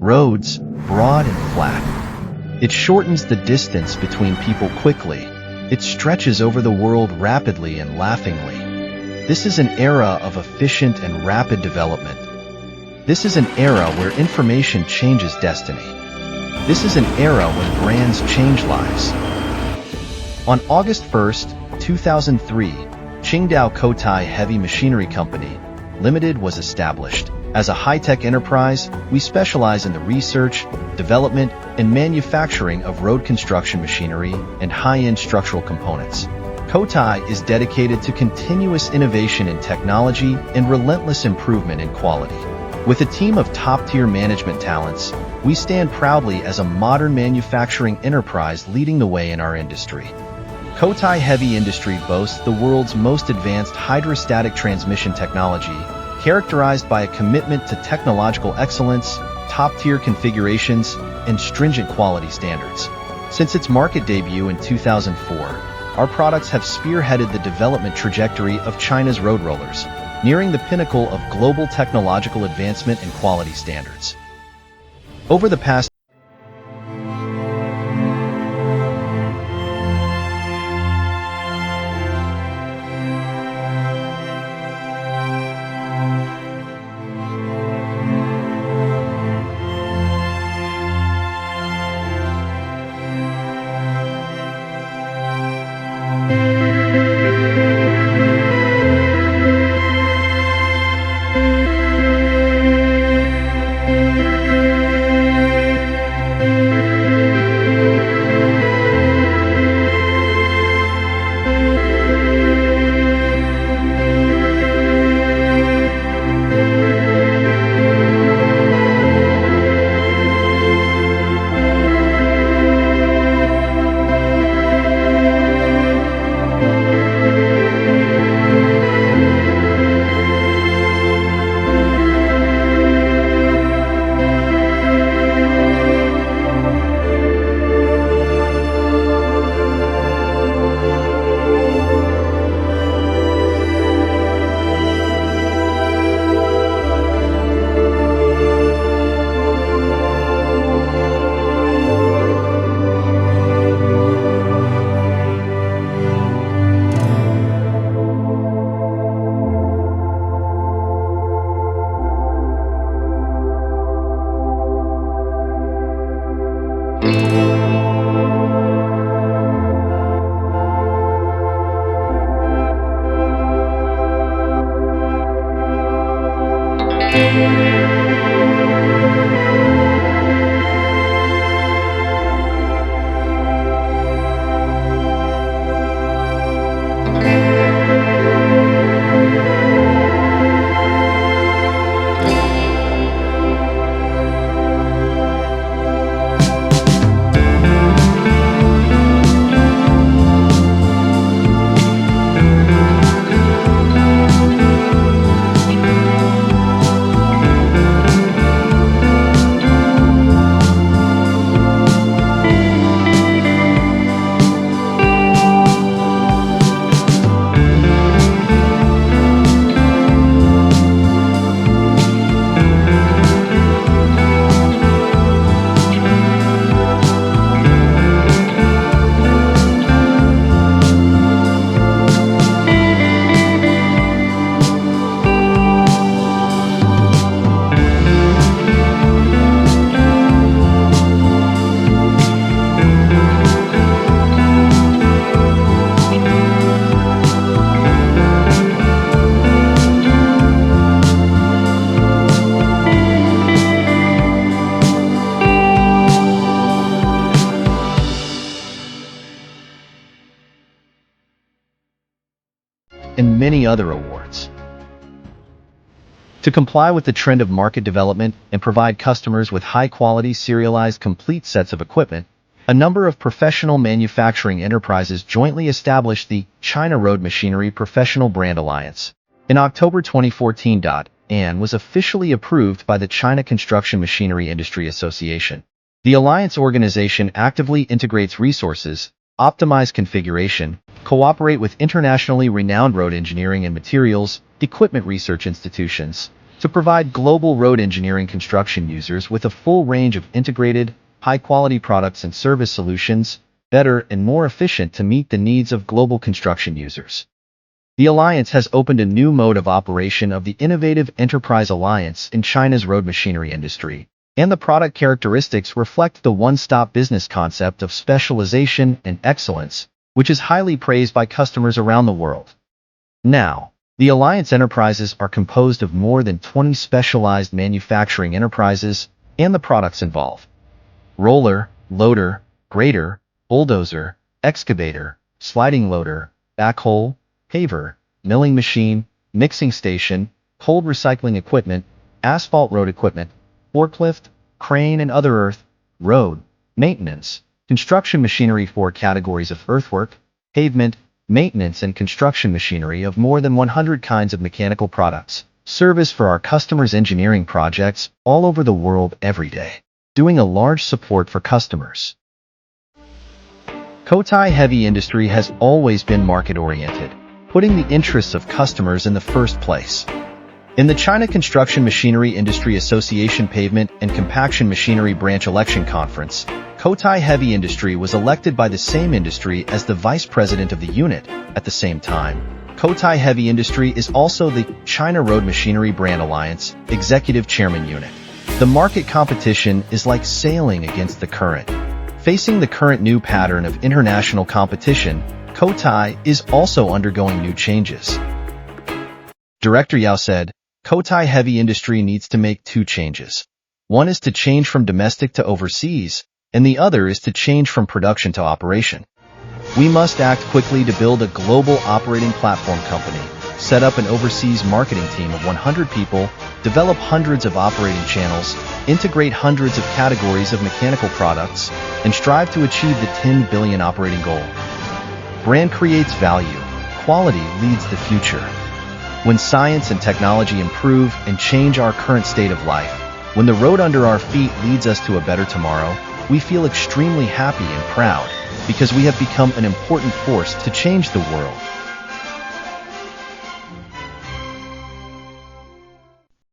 roads, broad and flat. It shortens the distance between people quickly. It stretches over the world rapidly and laughingly. This is an era of efficient and rapid development. This is an era where information changes destiny. This is an era when brands change lives. On August 1, 2003, Qingdao Kotai Heavy Machinery Company, Limited was established. As a high-tech enterprise, we specialize in the research, development, and manufacturing of road construction machinery and high-end structural components. Kotai is dedicated to continuous innovation in technology and relentless improvement in quality. With a team of top-tier management talents, we stand proudly as a modern manufacturing enterprise leading the way in our industry. Kotai Heavy Industry boasts the world's most advanced hydrostatic transmission technology, characterized by a commitment to technological excellence, top-tier configurations, and stringent quality standards. Since its market debut in 2004, our products have spearheaded the development trajectory of China's road rollers, nearing the pinnacle of global technological advancement and quality standards. Over the past and many other awards. To comply with the trend of market development and provide customers with high-quality serialized complete sets of equipment, a number of professional manufacturing enterprises jointly established the China Road Machinery Professional Brand Alliance. In October 2014, AN was officially approved by the China Construction Machinery Industry Association. The alliance organization actively integrates resources, optimize configuration, cooperate with internationally renowned road engineering and materials, equipment research institutions, to provide global road engineering construction users with a full range of integrated, high-quality products and service solutions, better and more efficient to meet the needs of global construction users. The alliance has opened a new mode of operation of the innovative Enterprise Alliance in China's road machinery industry, and the product characteristics reflect the one-stop business concept of specialization and excellence, which is highly praised by customers around the world. Now, the Alliance enterprises are composed of more than 20 specialized manufacturing enterprises, and the products involve roller, loader, grader, bulldozer, excavator, sliding loader, backhoe, paver, milling machine, mixing station, cold recycling equipment, asphalt road equipment, forklift, crane and other earth, road, maintenance, construction machinery. 4 categories of earthwork, pavement, maintenance and construction machinery of more than 100 kinds of mechanical products, service for our customers' engineering projects all over the world every day, doing a large support for customers. Kotai Heavy Industry has always been market-oriented, putting the interests of customers in the first place. In the China Construction Machinery Industry Association Pavement and Compaction Machinery Branch Election Conference, Kotai Heavy Industry was elected by the same industry as the vice president of the unit. At the same time, Kotai Heavy Industry is also the China Road Machinery Brand Alliance Executive Chairman Unit. The market competition is like sailing against the current. Facing the current new pattern of international competition, Kotai is also undergoing new changes. Director Yao said, Kotai Heavy Industry needs to make 2 changes. One is to change from domestic to overseas, and the other is to change from production to operation. We must act quickly to build a global operating platform company, set up an overseas marketing team of 100 people, develop hundreds of operating channels, integrate hundreds of categories of mechanical products, and strive to achieve the 10 billion operating goal. Brand creates value. Quality leads the future. When science and technology improve and change our current state of life, when the road under our feet leads us to a better tomorrow, we feel extremely happy and proud because we have become an important force to change the world.